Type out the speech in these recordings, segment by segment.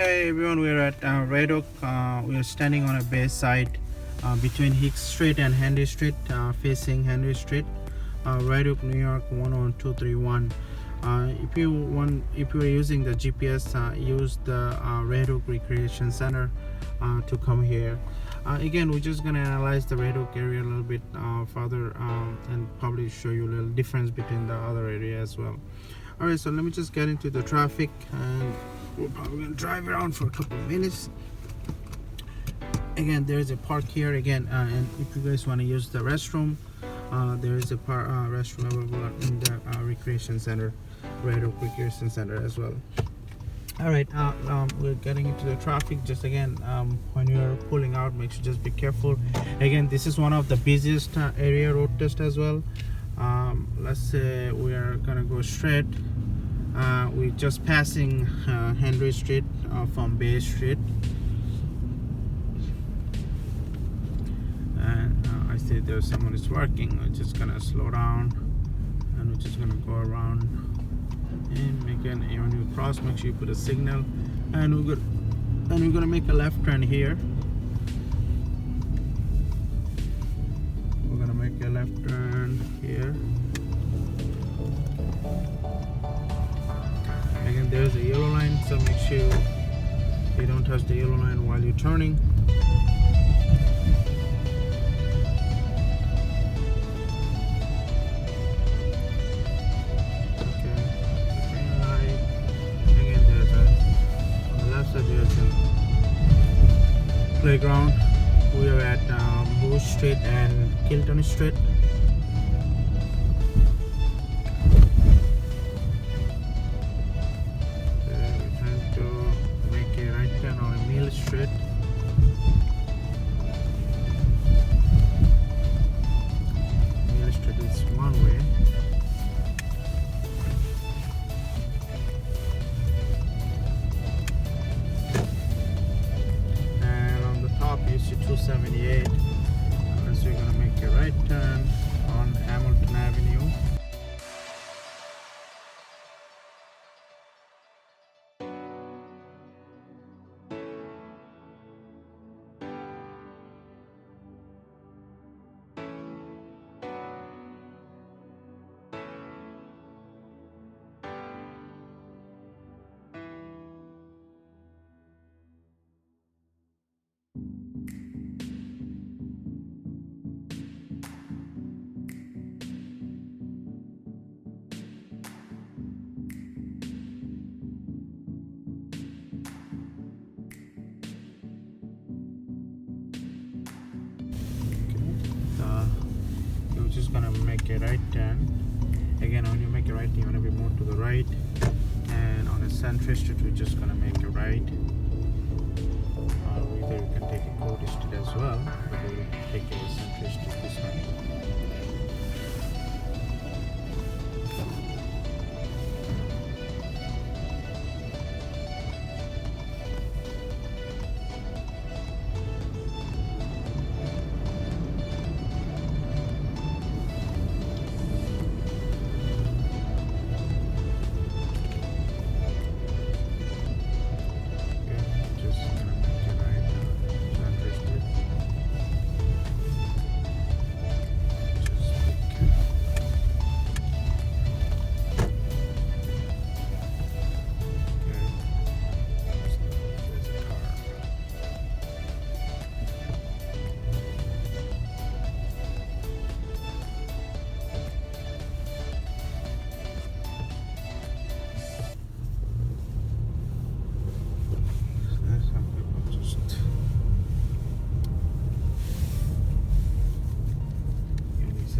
Okay, everyone, we're at Red Oak. We are standing on a bay side between Hicks Street and Henry Street, facing Henry Street, Red Oak, New York 11231. If you are using the GPS, use the Red Oak Recreation Center to come here. Again, we're just gonna analyze the Red Oak area a little bit further and probably show you a little difference between the other area as well. All right, so let me just get into the traffic, and we're probably gonna drive around for a couple of minutes. Again, there is a park here again, and if you guys want to use the restroom, there is a restroom available in the recreation center, Red Oak Recreation Center as well. All right, we're getting into the traffic. Just again, when you're pulling out, make sure just be careful. Again, this is one of the busiest area road test as well. Let's say we are gonna go straight. We're just passing Henry Street from Bay Street, and I see there's someone is working. We're just gonna slow down, and we're just gonna go around and make when you cross, make sure you put a signal, and we're gonna make a left turn here. We're gonna make a left turn here. Again, there's a yellow line, so make sure you don't touch the yellow line while you're turning. Okay, green light. Again, on the left side there's a playground. We are at Bush Street and Kilton Street. Street. Mill Street is one way. And on the top you see 278. So you're gonna make a right turn on Hamilton Avenue. Just gonna make a right turn. Again, when you make a right, you want to be more to the right, and on a Century Street we're just gonna make a right. Either you can take a Cody Street as well, but we'll take a Century Street this one.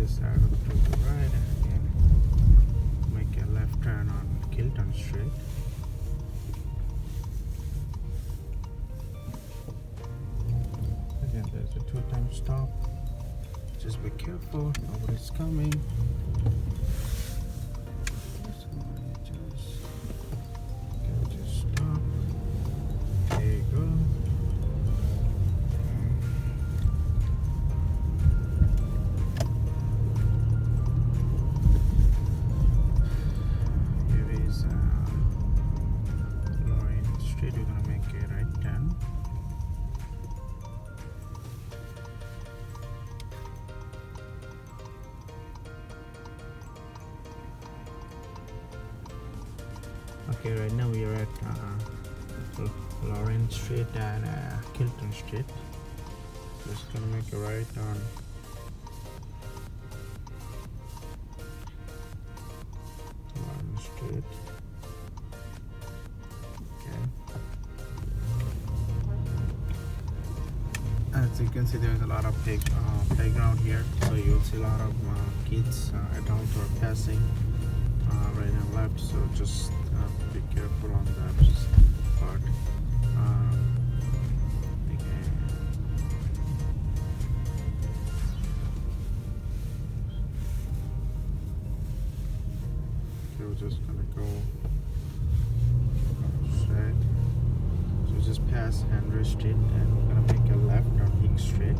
Side to the right, and again make a left turn on Kilton Street. Again, there's a 2-time stop. Just be careful, nobody's coming. Just stop. There you go. Street, you're gonna make a Okay, right now we are at Lawrence Street and Kilton Street. Just gonna make a right on Lawrence Street. Okay. As you can see, there's a lot of playground here, so you'll see a lot of kids, adults are passing right and left. So just be careful on that part. We're just gonna go straight. So just pass Henry Street and we're gonna make a left on Hicks Street.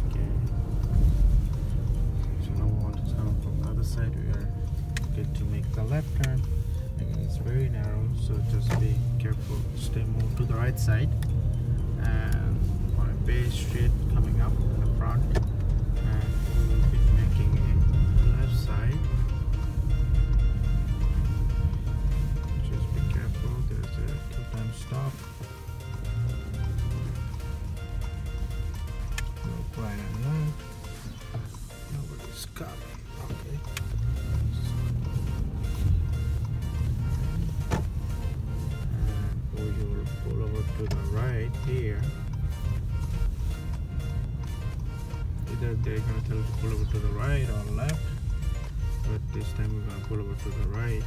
Okay. So now we want to turn from the other side. We are good to make the left turn. Again, it's very narrow, so just be careful. Stay more to the right side. And on a Bay Street coming up in the front. And we will be making a left side. Just be careful, there's a two-time stop. Look right and left. Nobody's coming. Okay. And we will pull over to the right here. Either they're gonna tell you to pull over to the right or left, but this time we're gonna pull over to the right,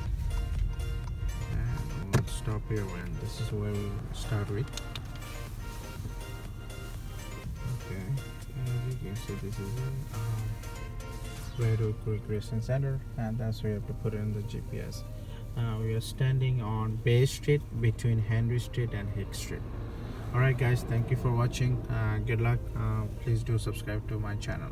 and we'll stop here. And this is where we'll start with. Okay, as you can see, this is a Red Oak Recreation Center, and that's where you have to put in the GPS. We are standing on Bay Street between Henry Street and Hicks Street. Alright guys, thank you for watching. Good luck. Please do subscribe to my channel.